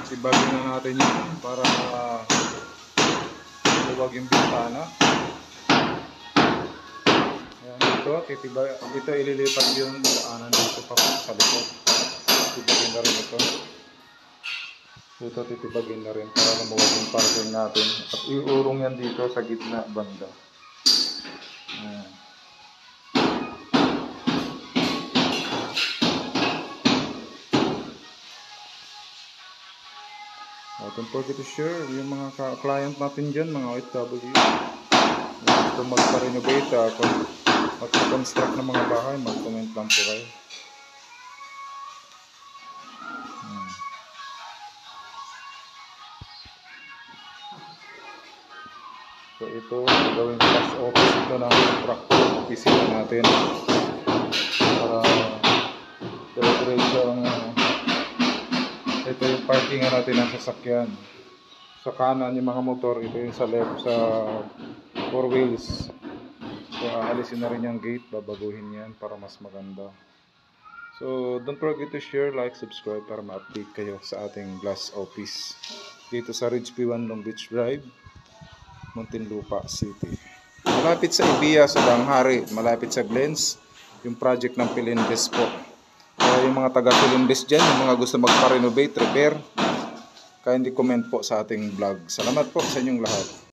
titibagin na natin yun para huwag yung bintana. Ayan, ito ililipat yung daanan dito pa sa likod. Titibagin na rin ito. Ito titibagin na rin para lumuwag yung parking natin. At iurong yan dito sa gitna banda. Ayan. Don't forget to share yung mga client natin dyan, mga OFW. Gusto magpa-renovate mag-construct ng mga bahay, mag-comment lang po kayo. So ito, gawin class office ito ng contractor opisina natin para dire-diretso ang ito yung parking natin ng sasakyan. Sa kanan yung mga motor, ito yung sa left sa 4 wheels. So aalisin na rin yung gate, babaguhin yan para mas maganda. So don't forget to share, like, subscribe para ma-update kayo sa ating glass office dito sa Ridge P1 Long Beach Drive, Muntinlupa City. Malapit sa Ibiya, sa Danghari, malapit sa Glens, yung project ng Philinvest po. Kaya yung mga taga Philinvest dyan, yung mga gusto magpa-renovate, repair, kaya hindi comment po sa ating vlog. Salamat po sa inyong lahat.